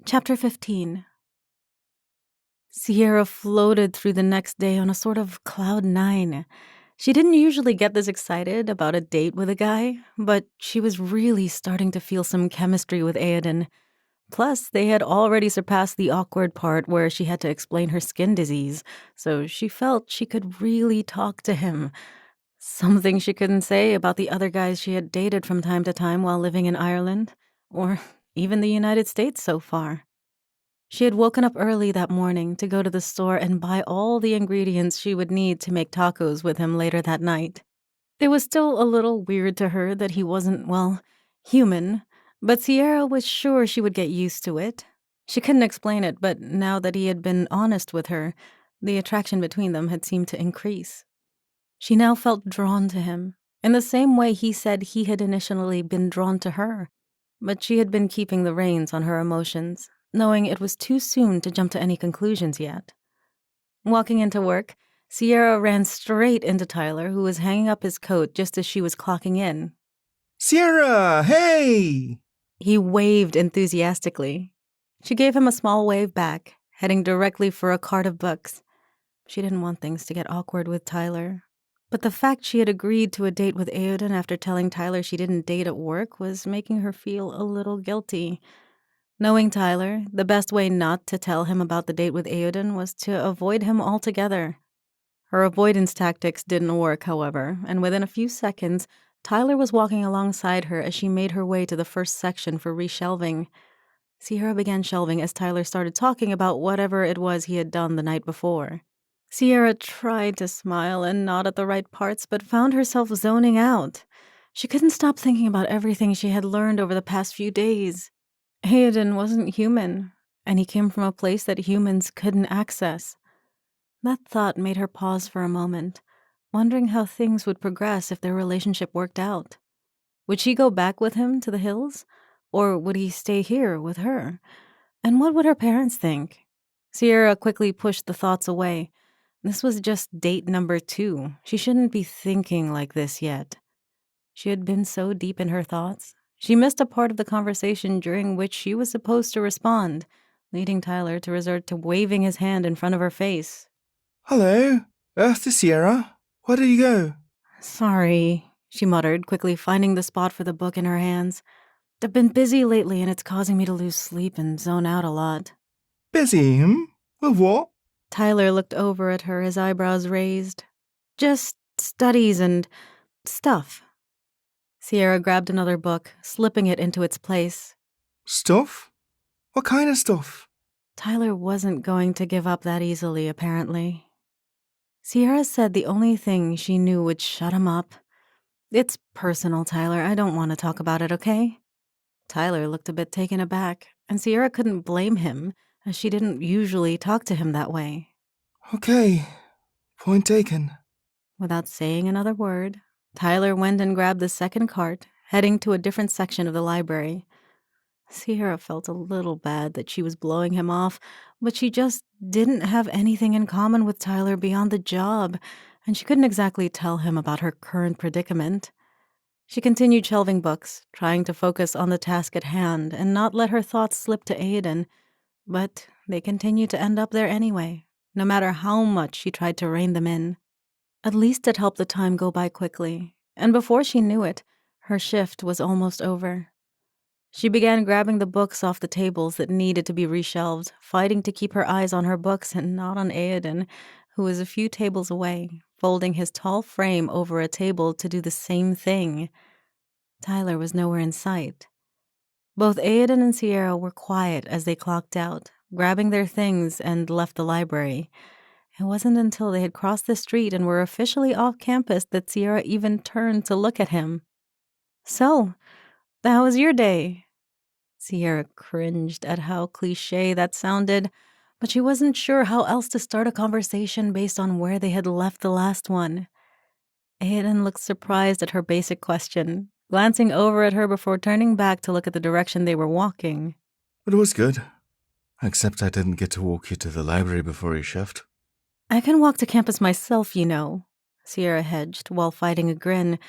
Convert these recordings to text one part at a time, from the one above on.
Chapter 15. Sierra floated through the next day on a sort of cloud nine. She didn't usually get this excited about a date with a guy, but she was really starting to feel some chemistry with Aoden. Plus, they had already surpassed the awkward part where she had to explain her skin disease, so she felt she could really talk to him. Something she couldn't say about the other guys she had dated from time to time while living in Ireland, or even the United States so far. She had woken up early that morning to go to the store and buy all the ingredients she would need to make tacos with him later that night. It was still a little weird to her that he wasn't, well, human, but Sierra was sure she would get used to it. She couldn't explain it, but now that he had been honest with her, the attraction between them had seemed to increase. She now felt drawn to him, in the same way he said he had initially been drawn to her, but she had been keeping the reins on her emotions, knowing it was too soon to jump to any conclusions yet. Walking into work, Sierra ran straight into Tyler, who was hanging up his coat just as she was clocking in. Sierra, hey! He waved enthusiastically. She gave him a small wave back, heading directly for a cart of books. She didn't want things to get awkward with Tyler, but the fact she had agreed to a date with Aoden after telling Tyler she didn't date at work was making her feel a little guilty. Knowing Tyler, the best way not to tell him about the date with Aoden was to avoid him altogether. Her avoidance tactics didn't work, however, and within a few seconds, Tyler was walking alongside her as she made her way to the first section for reshelving. Sierra began shelving as Tyler started talking about whatever it was he had done the night before. Sierra tried to smile and nod at the right parts, but found herself zoning out. She couldn't stop thinking about everything she had learned over the past few days. Hayden wasn't human, and he came from a place that humans couldn't access. That thought made her pause for a moment, wondering how things would progress if their relationship worked out. Would she go back with him to the hills, or would he stay here with her? And what would her parents think? Sierra quickly pushed the thoughts away. This was just date number 2. She shouldn't be thinking like this yet. She had been so deep in her thoughts. She missed a part of the conversation during which she was supposed to respond, leading Tyler to resort to waving his hand in front of her face. Hello, Earth to Sierra. Where did you go? Sorry, she muttered, quickly finding the spot for the book in her hands. I've been busy lately and it's causing me to lose sleep and zone out a lot. Busy, With what? Tyler looked over at her, his eyebrows raised. Just studies and stuff. Sierra grabbed another book, slipping it into its place. Stuff? What kind of stuff? Tyler wasn't going to give up that easily, apparently. Sierra said the only thing she knew would shut him up. It's personal, Tyler. I don't want to talk about it, okay? Tyler looked a bit taken aback, and Sierra couldn't blame him, as she didn't usually talk to him that way. Okay, point taken. Without saying another word, Tyler went and grabbed the second cart, heading to a different section of the library. Sierra felt a little bad that she was blowing him off, but she just didn't have anything in common with Tyler beyond the job, and she couldn't exactly tell him about her current predicament. She continued shelving books, trying to focus on the task at hand and not let her thoughts slip to Aiden, but they continued to end up there anyway, no matter how much she tried to rein them in. At least it helped the time go by quickly, and before she knew it, her shift was almost over. She began grabbing the books off the tables that needed to be reshelved, fighting to keep her eyes on her books and not on Aoden, who was a few tables away, folding his tall frame over a table to do the same thing. Tyler was nowhere in sight. Both Aoden and Sierra were quiet as they clocked out, grabbing their things and left the library. It wasn't until they had crossed the street and were officially off campus that Sierra even turned to look at him. So, how was your day? Sierra cringed at how cliché that sounded, but she wasn't sure how else to start a conversation based on where they had left the last one. Aiden looked surprised at her basic question, glancing over at her before turning back to look at the direction they were walking. It was good. Except I didn't get to walk you to the library before your shift. I can walk to campus myself, you know, Sierra hedged while fighting a grin.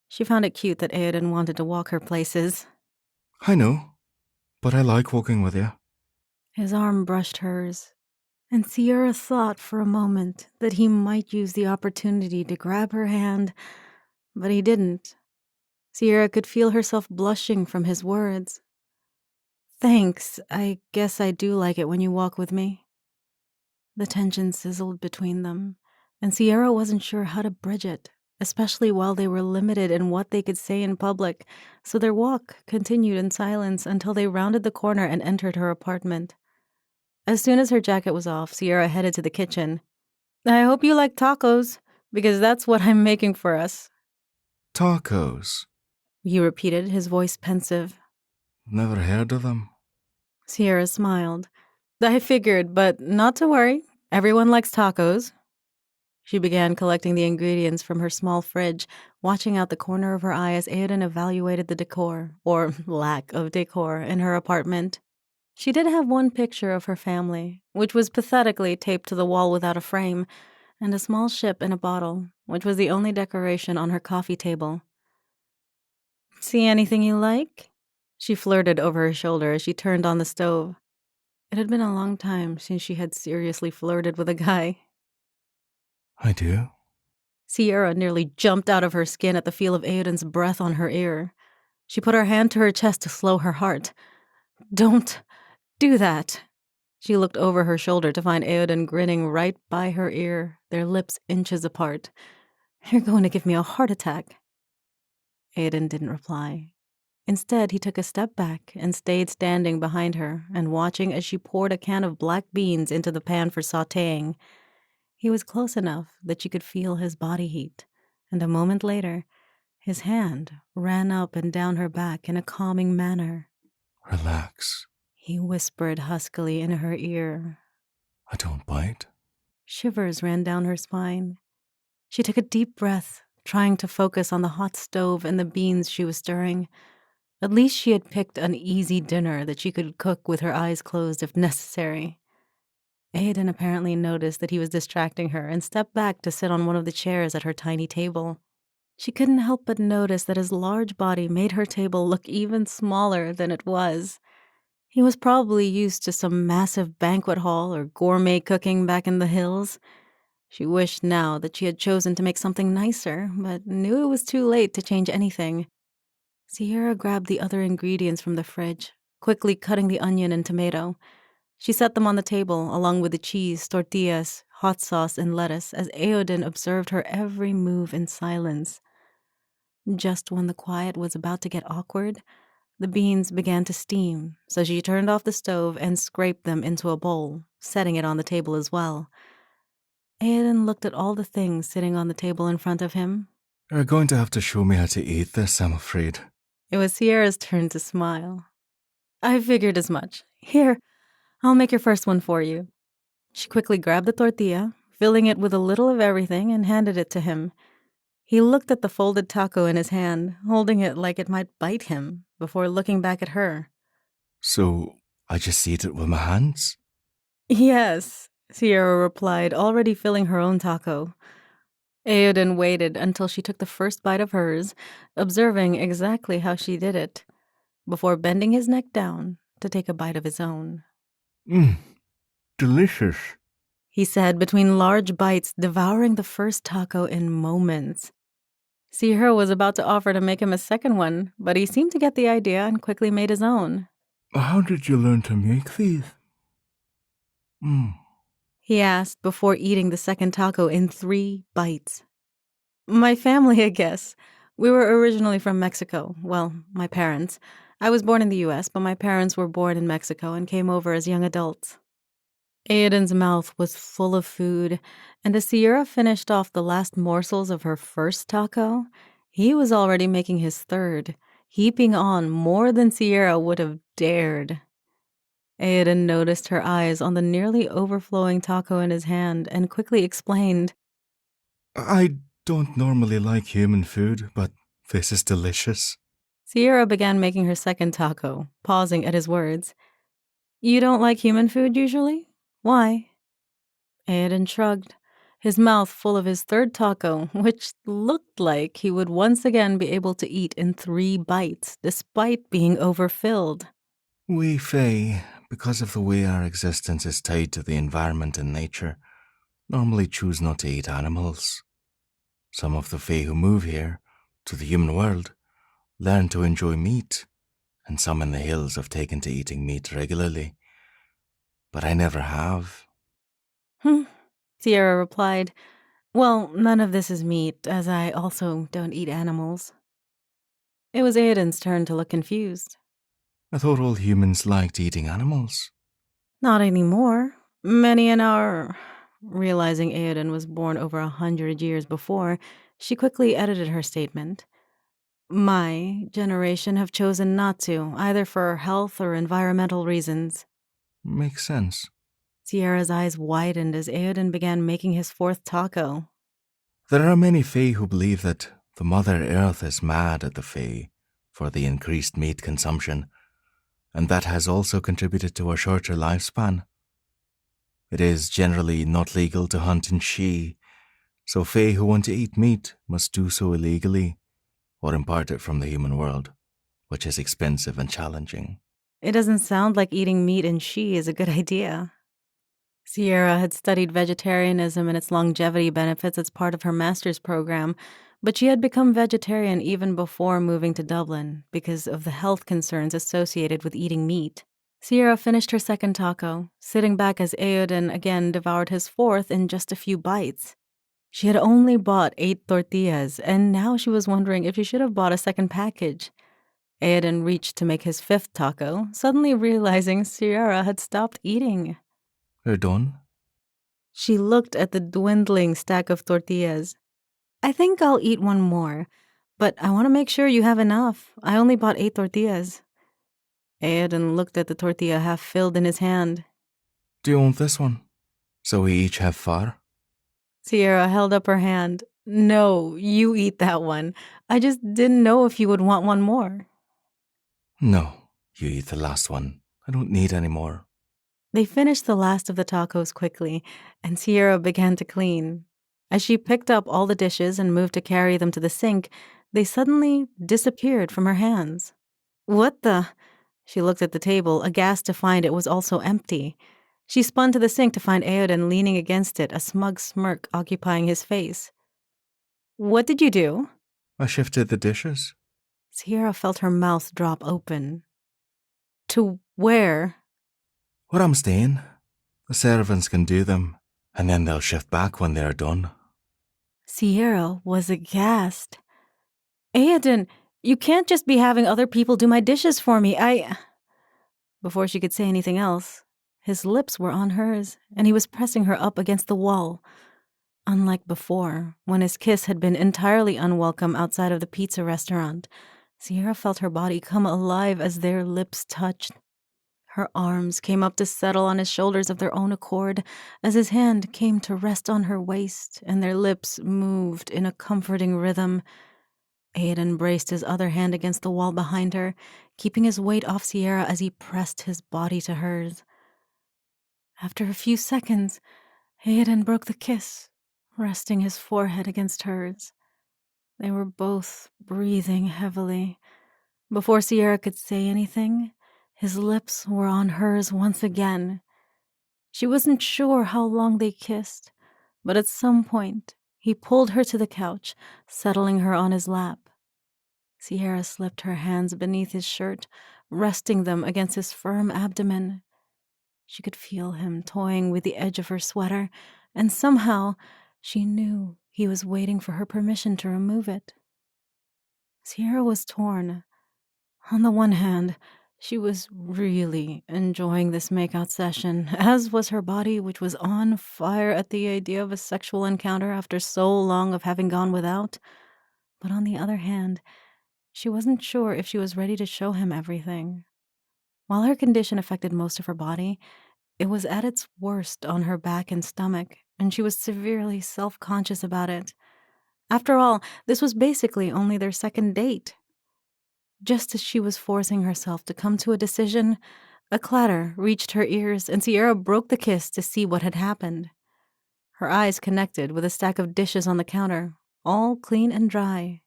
She found it cute that Aiden wanted to walk her places. I know, but I like walking with you. His arm brushed hers, and Sierra thought for a moment that he might use the opportunity to grab her hand, but he didn't. Sierra could feel herself blushing from his words. "Thanks, I guess I do like it when you walk with me." The tension sizzled between them, and Sierra wasn't sure how to bridge it, especially while they were limited in what they could say in public, so their walk continued in silence until they rounded the corner and entered her apartment. As soon as her jacket was off, Sierra headed to the kitchen. "I hope you like tacos, because that's what I'm making for us," Tacos? he repeated, his voice pensive. Never heard of them. Sierra smiled. "I figured, but not to worry. Everyone likes tacos." She began collecting the ingredients from her small fridge, watching out the corner of her eye as Aiden evaluated the decor, or lack of decor, in her apartment. She did have one picture of her family, which was pathetically taped to the wall without a frame, and a small ship in a bottle, which was the only decoration on her coffee table. "See anything you like?" She flirted over her shoulder as she turned on the stove. It had been a long time since she had seriously flirted with a guy. I do. Sierra nearly jumped out of her skin at the feel of Aiden's breath on her ear. She put her hand to her chest to slow her heart. "Don't do that." She looked over her shoulder to find Aoden grinning right by her ear, their lips inches apart. "You're going to give me a heart attack." Aoden didn't reply. Instead, he took a step back and stayed standing behind her and watching as she poured a can of black beans into the pan for sautéing. He was close enough that she could feel his body heat, and a moment later, his hand ran up and down her back in a calming manner. Relax. He whispered huskily in her ear. I don't bite. Shivers ran down her spine. She took a deep breath, trying to focus on the hot stove and the beans she was stirring. At least she had picked an easy dinner that she could cook with her eyes closed if necessary. Aiden apparently noticed that he was distracting her and stepped back to sit on one of the chairs at her tiny table. She couldn't help but notice that his large body made her table look even smaller than it was. He was probably used to some massive banquet hall or gourmet cooking back in the hills. She wished now that she had chosen to make something nicer, but knew it was too late to change anything. Sierra grabbed the other ingredients from the fridge, quickly cutting the onion and tomato. She set them on the table, along with the cheese, tortillas, hot sauce, and lettuce, as Aoden observed her every move in silence. Just when the quiet was about to get awkward, the beans began to steam, so she turned off the stove and scraped them into a bowl, setting it on the table as well. Aoden looked at all the things sitting on the table in front of him. You're going to have to show me how to eat this, I'm afraid. It was Sierra's turn to smile. "I figured as much. Here, I'll make your first one for you." She quickly grabbed the tortilla, filling it with a little of everything, and handed it to him. He looked at the folded taco in his hand, holding it like it might bite him, before looking back at her. So, I just eat it with my hands? "Yes," Sierra replied, already filling her own taco. Aoden waited until she took the first bite of hers, observing exactly how she did it, before bending his neck down to take a bite of his own. Delicious. He said between large bites, devouring the first taco in moments. Sierra was about to offer to make him a second one, but he seemed to get the idea and quickly made his own. How did you learn to make these? He asked before eating the second taco in 3 bites. "My family, I guess. We were originally from Mexico. Well, my parents. I was born in the U.S., but my parents were born in Mexico and came over as young adults." Aiden's mouth was full of food, and as Sierra finished off the last morsels of her first taco, he was already making his third, heaping on more than Sierra would have dared. Aiden noticed her eyes on the nearly overflowing taco in his hand and quickly explained. I don't normally like human food, but this is delicious. Sierra began making her second taco, pausing at his words. "You don't like human food usually? Why?" Aiden shrugged, his mouth full of his third taco, which looked like he would once again be able to eat in 3 bites, despite being overfilled. We Fae because of the way our existence is tied to the environment and nature, normally choose not to eat animals. Some of the Fae who move here, to the human world, learn to enjoy meat, and some in the hills have taken to eating meat regularly. But I never have. Sierra replied, "Well, none of this is meat, as I also don't eat animals." It was Aiden's turn to look confused. I thought all humans liked eating animals. Not anymore. Many in our... Realizing Aoden was born over 100 years before, she quickly edited her statement. My generation have chosen not to, either for health or environmental reasons. Makes sense. Sierra's eyes widened as Aoden began making his fourth taco. There are many Fae who believe that the Mother Earth is mad at the Fae for the increased meat consumption, and that has also contributed to a shorter lifespan. It is generally not legal to hunt in She, so Fae who want to eat meat must do so illegally or import it from the human world, which is expensive and challenging. It doesn't sound like eating meat and she is a good idea. Sierra had studied vegetarianism and its longevity benefits as part of her master's program, but she had become vegetarian even before moving to Dublin because of the health concerns associated with eating meat. Sierra finished her second taco, sitting back as Aoden again devoured his fourth in just a few bites. She had only bought 8 tortillas, and now she was wondering if she should have bought a second package. Aoden reached to make his fifth taco, suddenly realizing Sierra had stopped eating. You're done? She looked at the dwindling stack of tortillas. I think I'll eat one more, but I want to make sure you have enough. I only bought 8 tortillas. Aoden looked at the tortilla half filled in his hand. Do you want this one? So we each have 4? Sierra held up her hand. No, you eat that one. I just didn't know if you would want one more. No, you eat the last one. I don't need any more. They finished the last of the tacos quickly, and Sierra began to clean. As she picked up all the dishes and moved to carry them to the sink, they suddenly disappeared from her hands. What the? She looked at the table, aghast to find it was also empty. She spun to the sink to find Aoden leaning against it, a smug smirk occupying his face. What did you do? I shifted the dishes. Sierra felt her mouth drop open. To where? Where I'm staying. The servants can do them, and then they'll shift back when they're done. Sierra was aghast. Aoden, you can't just be having other people do my dishes for me. Before she could say anything else, his lips were on hers, and he was pressing her up against the wall. Unlike before, when his kiss had been entirely unwelcome outside of the pizza restaurant, Sierra felt her body come alive as their lips touched. Her arms came up to settle on his shoulders of their own accord as his hand came to rest on her waist, and their lips moved in a comforting rhythm. Aoden braced his other hand against the wall behind her, keeping his weight off Sierra as he pressed his body to hers. After a few seconds, Aoden broke the kiss, resting his forehead against hers. They were both breathing heavily. Before Sierra could say anything, his lips were on hers once again. She wasn't sure how long they kissed, but at some point, he pulled her to the couch, settling her on his lap. Sierra slipped her hands beneath his shirt, resting them against his firm abdomen. She could feel him toying with the edge of her sweater, and somehow she knew he was waiting for her permission to remove it. Sierra was torn. On the one hand, she was really enjoying this makeout session, as was her body, which was on fire at the idea of a sexual encounter after so long of having gone without. But on the other hand, she wasn't sure if she was ready to show him everything. While her condition affected most of her body, it was at its worst on her back and stomach, and she was severely self-conscious about it. After all, this was basically only their second date. Just as she was forcing herself to come to a decision, a clatter reached her ears, and Sierra broke the kiss to see what had happened. Her eyes connected with a stack of dishes on the counter, all clean and dry.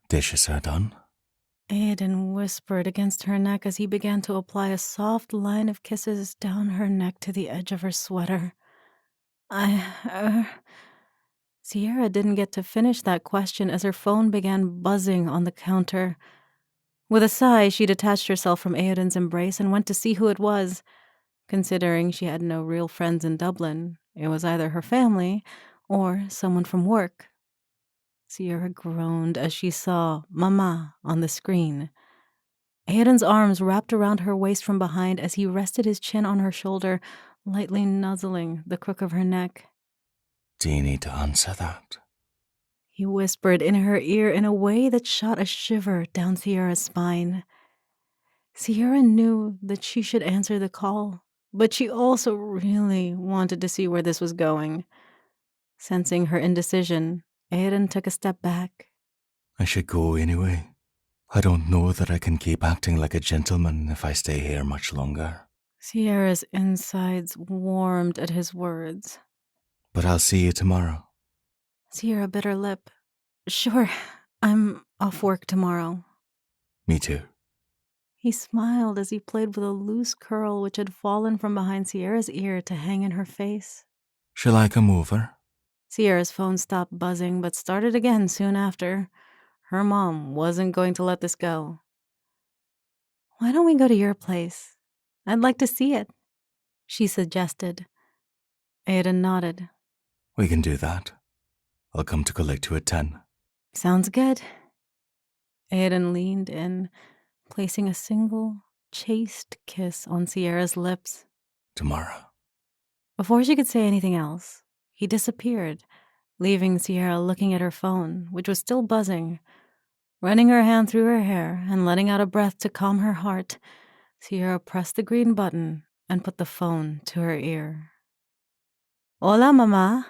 Dishes are done. Aiden whispered against her neck as he began to apply a soft line of kisses down her neck to the edge of her sweater. Sierra didn't get to finish that question as her phone began buzzing on the counter. With a sigh, she detached herself from Aiden's embrace and went to see who it was. Considering she had no real friends in Dublin, it was either her family or someone from work. Sierra groaned as she saw Mama on the screen. Aiden's arms wrapped around her waist from behind as he rested his chin on her shoulder, lightly nuzzling the crook of her neck. Do you need to answer that? He whispered in her ear in a way that shot a shiver down Sierra's spine. Sierra knew that she should answer the call, but she also really wanted to see where this was going. Sensing her indecision, Aiden took a step back. I should go anyway. I don't know that I can keep acting like a gentleman if I stay here much longer. Sierra's insides warmed at his words. But I'll see you tomorrow. Sierra bit her lip. Sure, I'm off work tomorrow. Me too. He smiled as he played with a loose curl which had fallen from behind Sierra's ear to hang in her face. Shall I come over? Sierra's phone stopped buzzing but started again soon after. Her mom wasn't going to let this go. Why don't we go to your place? I'd like to see it, she suggested. Aiden nodded. We can do that. I'll come to collect you at 10. Sounds good. Aiden leaned in, placing a single, chaste kiss on Sierra's lips. Tomorrow. Before she could say anything else, he disappeared, leaving Sierra looking at her phone, which was still buzzing. Running her hand through her hair and letting out a breath to calm her heart, Sierra pressed the green button and put the phone to her ear. Hola, Mama.